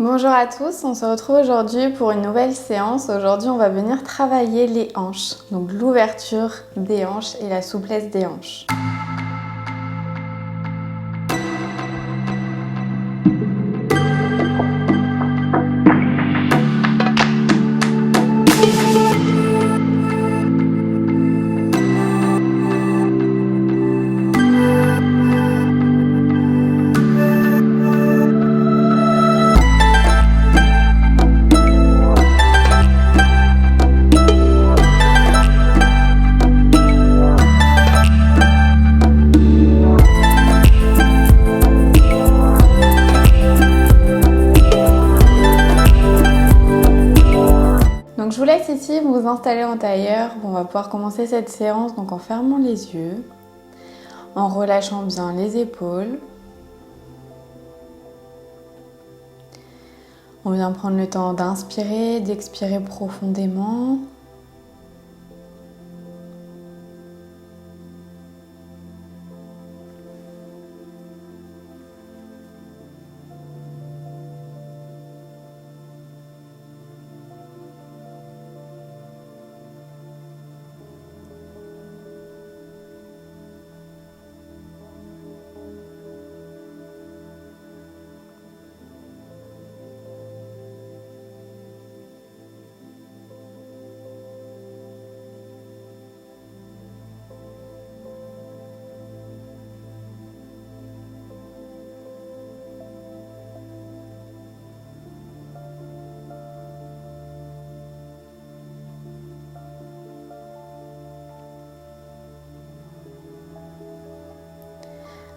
Bonjour à tous, on se retrouve aujourd'hui pour une nouvelle séance. Aujourd'hui, on va venir travailler les hanches, donc l'ouverture des hanches et la souplesse des hanches. Donc je vous laisse ici vous installer en tailleur. On va pouvoir commencer cette séance donc en fermant les yeux, en relâchant bien les épaules. On vient prendre le temps d'inspirer, d'expirer profondément.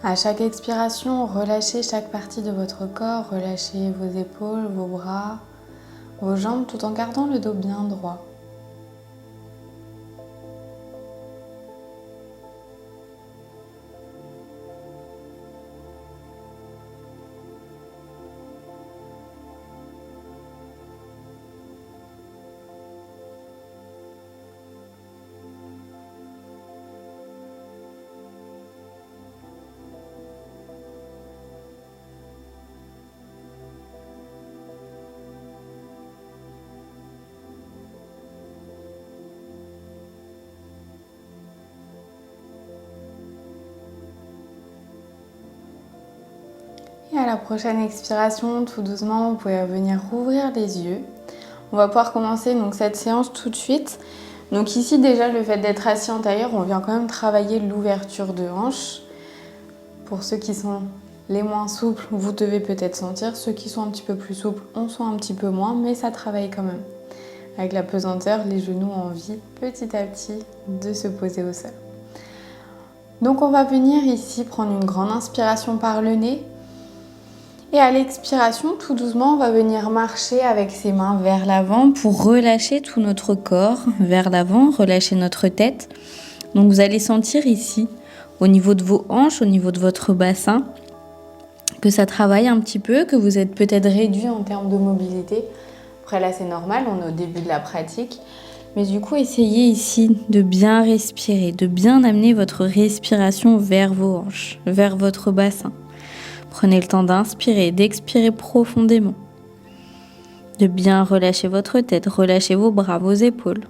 À chaque expiration, relâchez chaque partie de votre corps, relâchez vos épaules, vos bras, vos jambes tout en gardant le dos bien droit. Et à la prochaine expiration, tout doucement, vous pouvez venir rouvrir les yeux. On va pouvoir commencer donc cette séance tout de suite. Donc ici déjà, le fait d'être assis en tailleur, on vient quand même travailler l'ouverture de hanche. Pour ceux qui sont les moins souples, vous devez peut-être sentir. Ceux qui sont un petit peu plus souples, on sent un petit peu moins, mais ça travaille quand même. Avec la pesanteur, les genoux ont envie petit à petit de se poser au sol. Donc on va venir ici prendre une grande inspiration par le nez. Et à l'expiration, tout doucement, on va venir marcher avec ses mains vers l'avant pour relâcher tout notre corps vers l'avant, relâcher notre tête. Donc vous allez sentir ici, au niveau de vos hanches, au niveau de votre bassin, que ça travaille un petit peu, que vous êtes peut-être réduit en termes de mobilité. Après là, c'est normal, on est au début de la pratique. Mais du coup, essayez ici de bien respirer, de bien amener votre respiration vers vos hanches, vers votre bassin. Prenez le temps d'inspirer, d'expirer profondément. De bien relâcher votre tête, relâchez vos bras, vos épaules.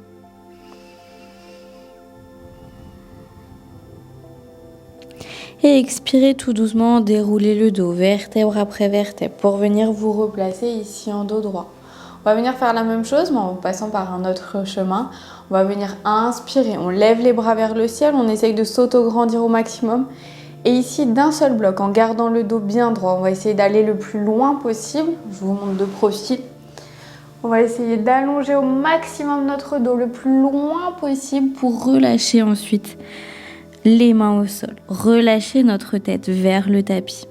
Et expirez tout doucement, déroulez le dos, vertèbre après vertèbre, pour venir vous replacer ici en dos droit. On va venir faire la même chose, mais en passant par un autre chemin. On va venir inspirer, on lève les bras vers le ciel, on essaye de s'auto-grandir au maximum. Et ici, d'un seul bloc, en gardant le dos bien droit, on va essayer d'aller le plus loin possible. Je vous montre de profil. On va essayer d'allonger au maximum notre dos le plus loin possible pour relâcher ensuite les mains au sol. Relâcher notre tête vers le tapis.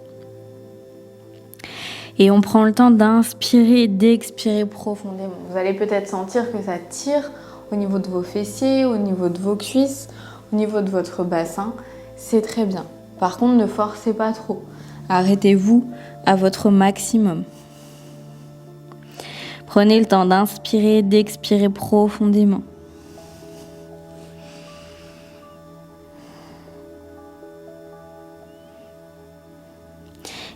Et on prend le temps d'inspirer, d'expirer profondément. Vous allez peut-être sentir que ça tire au niveau de vos fessiers, au niveau de vos cuisses, au niveau de votre bassin. C'est très bien. Par contre, ne forcez pas trop. Arrêtez-vous à votre maximum. Prenez le temps d'inspirer, d'expirer profondément.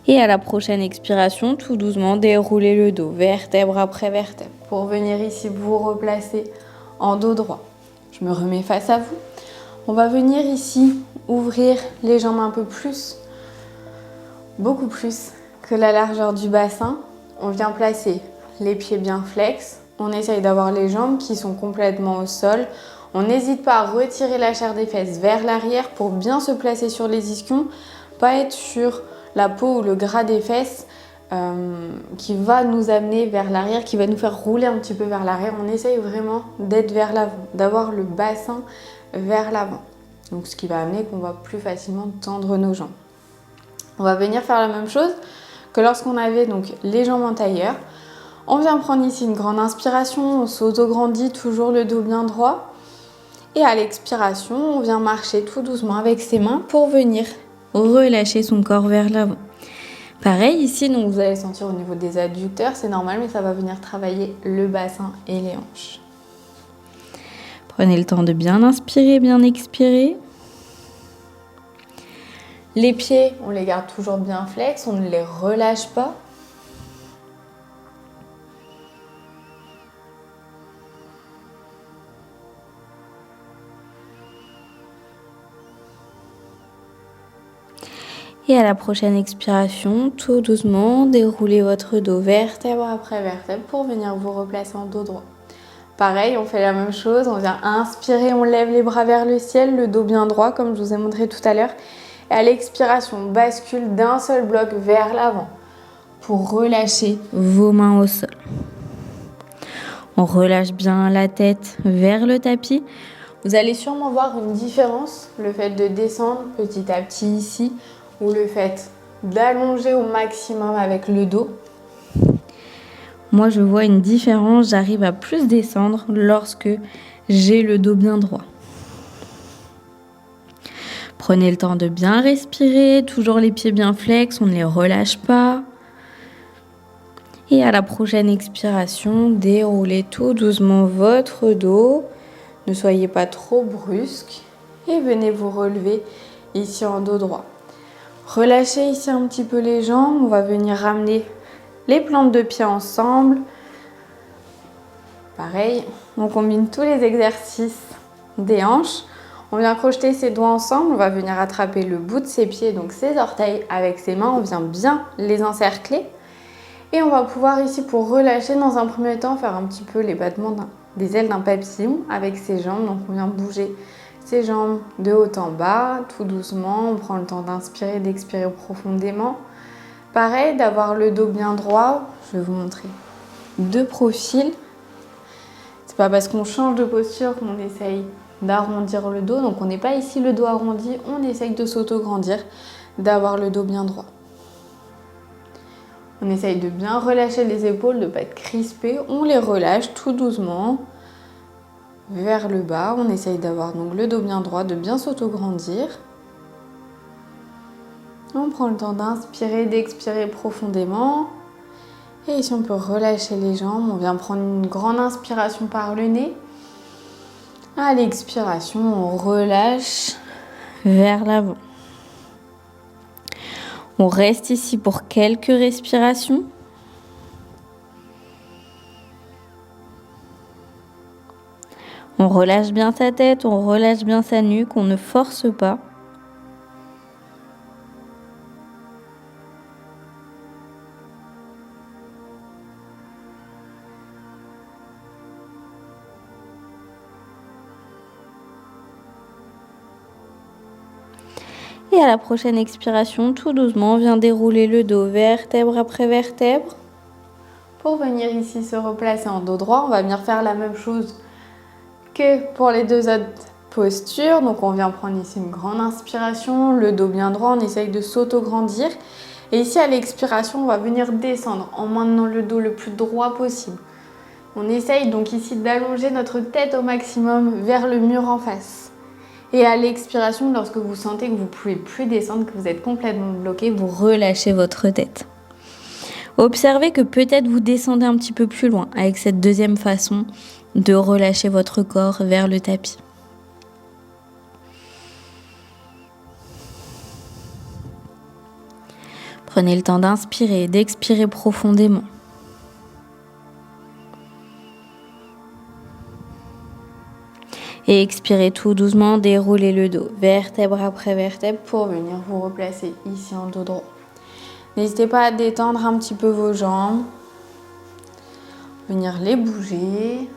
Et à la prochaine expiration, tout doucement, déroulez le dos, vertèbre après vertèbre, pour venir ici vous replacer en dos droit. Je me remets face à vous. On va venir ici ouvrir les jambes un peu plus, beaucoup plus que la largeur du bassin. On vient placer les pieds bien flex. On essaye d'avoir les jambes qui sont complètement au sol. On n'hésite pas à retirer la chair des fesses vers l'arrière pour bien se placer sur les ischions, pas être sur la peau ou le gras des fesses qui va nous amener vers l'arrière, qui va nous faire rouler un petit peu vers l'arrière. On essaye vraiment d'être vers l'avant, d'avoir le bassin vers l'avant. Donc ce qui va amener qu'on va plus facilement tendre nos jambes. On va venir faire la même chose que lorsqu'on avait donc les jambes en tailleur. On vient prendre ici une grande inspiration, on s'auto-grandit, toujours le dos bien droit. Et à l'expiration, on vient marcher tout doucement avec ses mains pour venir relâcher son corps vers l'avant. Pareil ici, donc vous allez sentir au niveau des adducteurs, c'est normal, mais ça va venir travailler le bassin et les hanches. Prenez le temps de bien inspirer, bien expirer. Les pieds, on les garde toujours bien flex, on ne les relâche pas. Et à la prochaine expiration, tout doucement, déroulez votre dos vertèbre après vertèbre pour venir vous replacer en dos droit. Pareil, on fait la même chose, on vient inspirer, on lève les bras vers le ciel, le dos bien droit comme je vous ai montré tout à l'heure. Et à l'expiration, on bascule d'un seul bloc vers l'avant pour relâcher vos mains au sol. On relâche bien la tête vers le tapis. Vous allez sûrement voir une différence, le fait de descendre petit à petit ici, ou le fait d'allonger au maximum avec le dos. Moi, je vois une différence, j'arrive à plus descendre lorsque j'ai le dos bien droit. Prenez le temps de bien respirer, toujours les pieds bien flex, on ne les relâche pas. Et à la prochaine expiration, déroulez tout doucement votre dos. Ne soyez pas trop brusque et venez vous relever ici en dos droit. Relâchez ici un petit peu les jambes, on va venir ramener les plantes de pied ensemble. Pareil, on combine tous les exercices des hanches. On vient crocheter ses doigts ensemble, on va venir attraper le bout de ses pieds, donc ses orteils avec ses mains. On vient bien les encercler. Et on va pouvoir ici, pour relâcher dans un premier temps, faire un petit peu les battements des ailes d'un papillon avec ses jambes. Donc on vient bouger ses jambes de haut en bas, tout doucement. On prend le temps d'inspirer, d'expirer profondément. Pareil, d'avoir le dos bien droit. Je vais vous montrer de profil. C'est pas parce qu'on change de posture qu'on essaye d'arrondir le dos. Donc on n'est pas ici le dos arrondi, on essaye de s'auto-grandir, d'avoir le dos bien droit. On essaye de bien relâcher les épaules, de ne pas être crispé. On les relâche tout doucement vers le bas. On essaye d'avoir donc le dos bien droit, de bien s'auto-grandir. On prend le temps d'inspirer, d'expirer profondément. Et ici, on peut relâcher les jambes. On vient prendre une grande inspiration par le nez. À l'expiration, on relâche vers l'avant. On reste ici pour quelques respirations. On relâche bien sa tête, on relâche bien sa nuque, on ne force pas. Et à la prochaine expiration, tout doucement, on vient dérouler le dos vertèbre après vertèbre. Pour venir ici se replacer en dos droit, on va venir faire la même chose que pour les deux autres postures. Donc on vient prendre ici une grande inspiration, le dos bien droit, on essaye de s'auto-grandir. Et ici à l'expiration, on va venir descendre en maintenant le dos le plus droit possible. On essaye donc ici d'allonger notre tête au maximum vers le mur en face. Et à l'expiration, lorsque vous sentez que vous ne pouvez plus descendre, que vous êtes complètement bloqué, vous relâchez votre tête. Observez que peut-être vous descendez un petit peu plus loin avec cette deuxième façon de relâcher votre corps vers le tapis. Prenez le temps d'inspirer et d'expirer profondément. Et expirez tout doucement, déroulez le dos, vertèbre après vertèbre pour venir vous replacer ici en dos droit. N'hésitez pas à détendre un petit peu vos jambes, venir les bouger,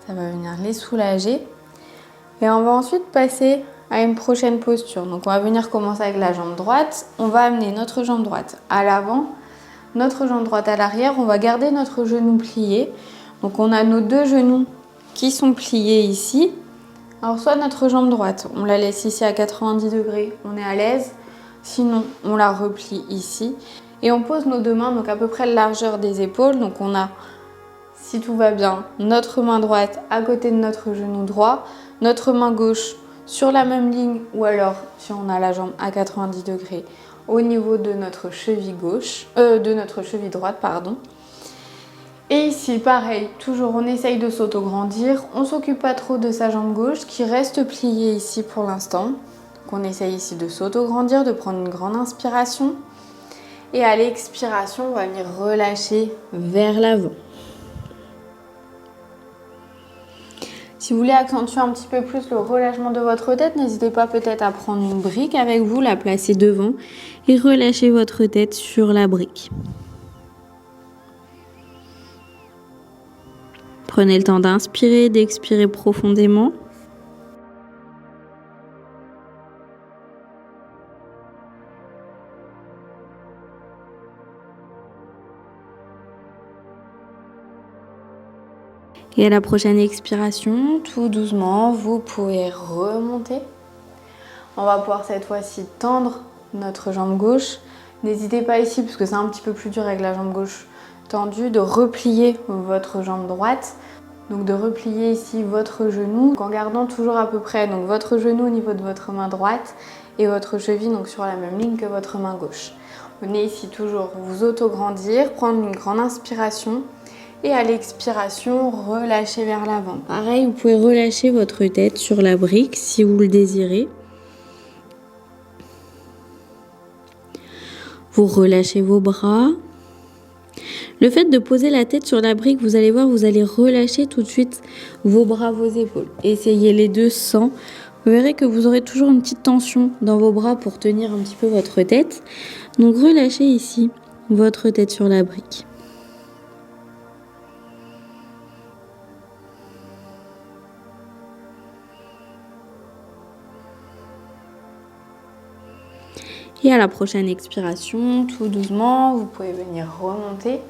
ça va venir les soulager. Et on va ensuite passer à une prochaine posture. Donc on va venir commencer avec la jambe droite, on va amener notre jambe droite à l'avant, notre jambe droite à l'arrière, on va garder notre genou plié. Donc on a nos deux genoux qui sont pliés ici. Alors soit notre jambe droite, on la laisse ici à 90 degrés, on est à l'aise. Sinon, on la replie ici. Et on pose nos deux mains, donc à peu près la largeur des épaules. Donc on a, si tout va bien, notre main droite à côté de notre genou droit, notre main gauche sur la même ligne, ou alors si on a la jambe à 90 degrés au niveau de notre cheville droite, pardon. Et ici, pareil, toujours on essaye de s'auto-grandir. On ne s'occupe pas trop de sa jambe gauche qui reste pliée ici pour l'instant. Donc on essaye ici de s'auto-grandir, de prendre une grande inspiration. Et à l'expiration, on va venir relâcher vers l'avant. Si vous voulez accentuer un petit peu plus le relâchement de votre tête, n'hésitez pas peut-être à prendre une brique avec vous, la placer devant et relâcher votre tête sur la brique. Prenez le temps d'inspirer, d'expirer profondément. Et à la prochaine expiration, tout doucement, vous pouvez remonter. On va pouvoir cette fois-ci tendre notre jambe gauche. N'hésitez pas ici, parce que c'est un petit peu plus dur avec la jambe gauche tendue, de replier votre jambe droite. Donc de replier ici votre genou en gardant toujours à peu près donc votre genou au niveau de votre main droite et votre cheville donc sur la même ligne que votre main gauche. Venez ici toujours vous auto-grandir, prendre une grande inspiration et à l'expiration relâcher vers l'avant. Pareil, vous pouvez relâcher votre tête sur la brique si vous le désirez. Vous relâchez vos bras. Le fait de poser la tête sur la brique, vous allez voir, vous allez relâcher tout de suite vos bras, vos épaules. Essayez les deux sans. Vous verrez que vous aurez toujours une petite tension dans vos bras pour tenir un petit peu votre tête. Donc relâchez ici votre tête sur la brique. Et à la prochaine expiration, tout doucement, vous pouvez venir remonter.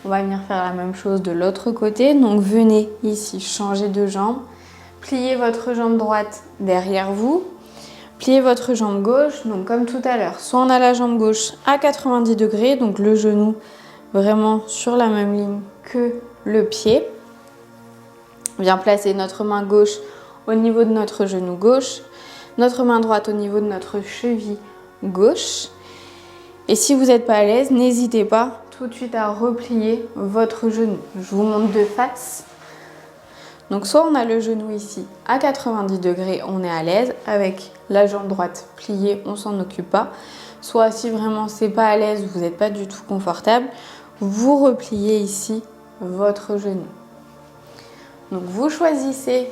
On va venir faire la même chose de l'autre côté. Donc venez ici changer de jambe. Pliez votre jambe droite derrière vous. Pliez votre jambe gauche. Donc comme tout à l'heure, soit on a la jambe gauche à 90 degrés, donc le genou vraiment sur la même ligne que le pied. On vient placer notre main gauche au niveau de notre genou gauche. Notre main droite au niveau de notre cheville gauche. Et si vous n'êtes pas à l'aise, n'hésitez pas tout de suite à replier votre genou. Je vous montre de face. Donc soit on a le genou ici à 90 degrés, on est à l'aise avec la jambe droite pliée, on s'en occupe pas. Soit si vraiment c'est pas à l'aise, vous n'êtes pas du tout confortable, vous repliez ici votre genou. Donc vous choisissez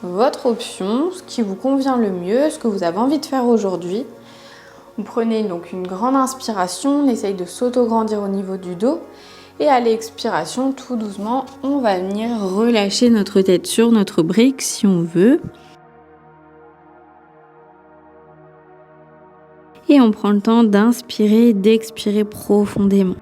votre option, ce qui vous convient le mieux, ce que vous avez envie de faire aujourd'hui. Vous prenez donc une grande inspiration, on essaye de s'auto-grandir au niveau du dos. Et à l'expiration, tout doucement, on va venir relâcher notre tête sur notre brique si on veut. Et on prend le temps d'inspirer et d'expirer profondément.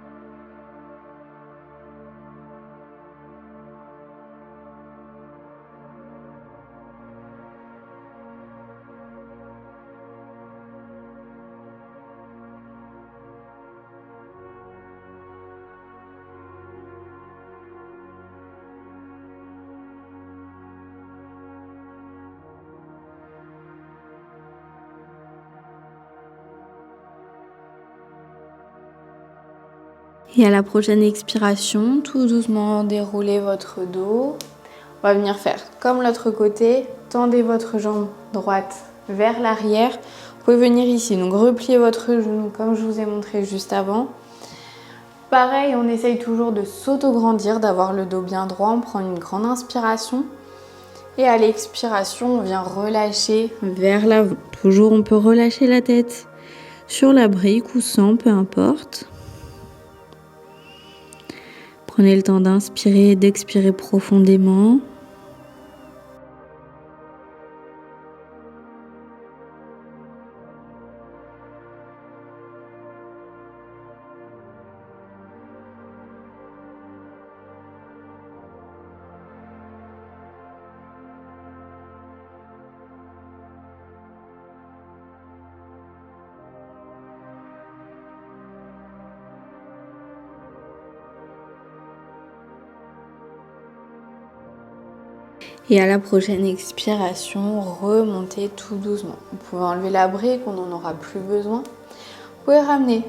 Et à la prochaine expiration, tout doucement déroulez votre dos. On va venir faire comme l'autre côté. Tendez votre jambe droite vers l'arrière. pouvez venir ici, donc replier votre genou comme je vous ai montré juste avant. Pareil, on essaye toujours de s'auto-grandir, d'avoir le dos bien droit. On prend une grande inspiration. Et à l'expiration, on vient relâcher vers l'avant. Toujours, on peut relâcher la tête sur la brique ou sans, peu importe. Prenez le temps d'inspirer et d'expirer profondément. Et à la prochaine expiration, remontez tout doucement. Vous pouvez enlever la brique, on n'en aura plus besoin. Vous pouvez ramener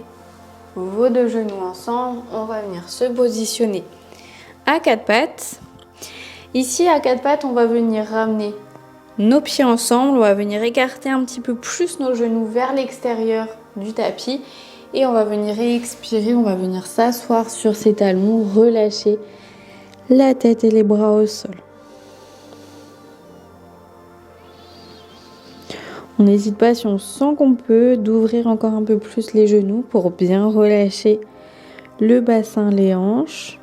vos deux genoux ensemble. On va venir se positionner à quatre pattes. Ici, à quatre pattes, on va venir ramener nos pieds ensemble. On va venir écarter un petit peu plus nos genoux vers l'extérieur du tapis. Et on va venir expirer, on va venir s'asseoir sur ses talons, relâcher la tête et les bras au sol. On n'hésite pas, si on sent qu'on peut, d'ouvrir encore un peu plus les genoux pour bien relâcher le bassin, les hanches.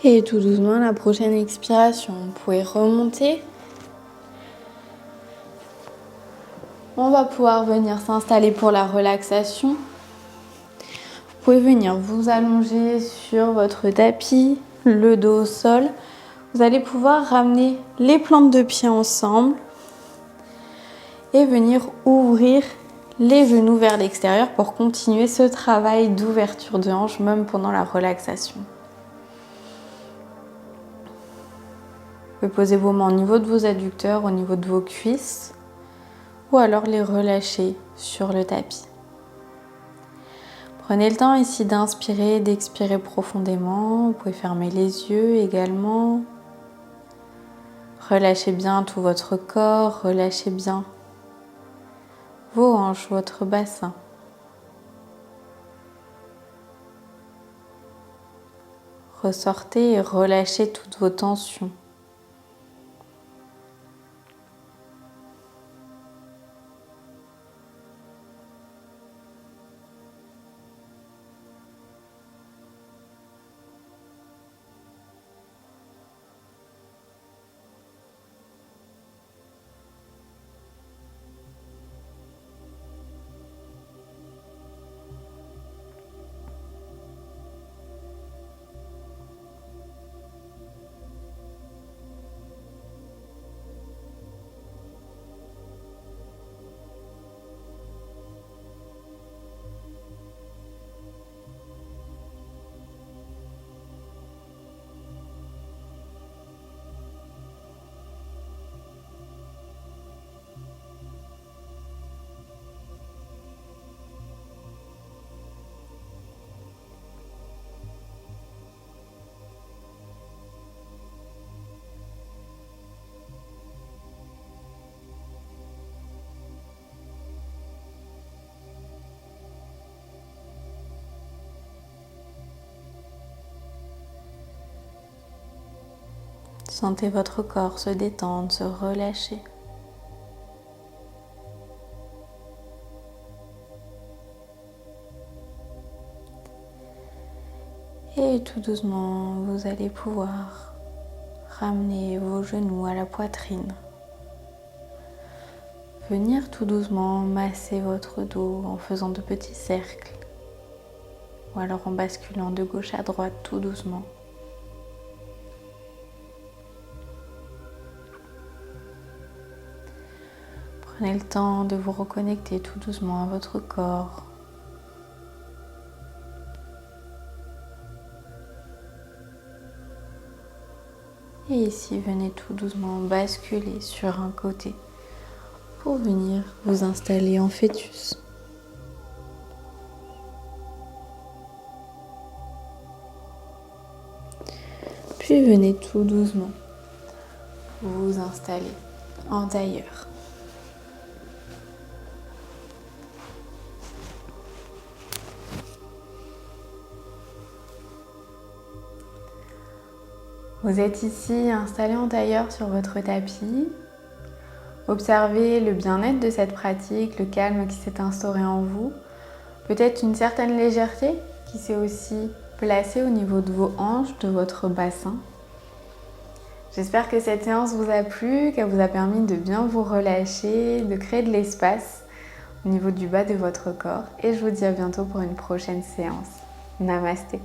Et tout doucement, à la prochaine expiration, vous pouvez remonter. On va pouvoir venir s'installer pour la relaxation. Vous pouvez venir vous allonger sur votre tapis, le dos au sol. Vous allez pouvoir ramener les plantes de pied ensemble et venir ouvrir les genoux vers l'extérieur pour continuer ce travail d'ouverture de hanche même pendant la relaxation. Vous pouvez poser vos mains au niveau de vos adducteurs, au niveau de vos cuisses, ou alors les relâcher sur le tapis. Prenez le temps ici d'inspirer, d'expirer profondément. Vous pouvez fermer les yeux également. Relâchez bien tout votre corps, relâchez bien vos hanches, votre bassin. Ressortez et relâchez toutes vos tensions. Sentez votre corps se détendre, se relâcher. Et tout doucement, vous allez pouvoir ramener vos genoux à la poitrine. Venir tout doucement masser votre dos en faisant de petits cercles. Ou alors en basculant de gauche à droite tout doucement. Prenez le temps de vous reconnecter tout doucement à votre corps. Et ici, venez tout doucement basculer sur un côté pour venir vous installer en fœtus. Puis venez tout doucement vous installer en tailleur. Vous êtes ici installé en tailleur sur votre tapis. Observez le bien-être de cette pratique, le calme qui s'est instauré en vous. Peut-être une certaine légèreté qui s'est aussi placée au niveau de vos hanches, de votre bassin. J'espère que cette séance vous a plu, qu'elle vous a permis de bien vous relâcher, de créer de l'espace au niveau du bas de votre corps. Et je vous dis à bientôt pour une prochaine séance. Namasté.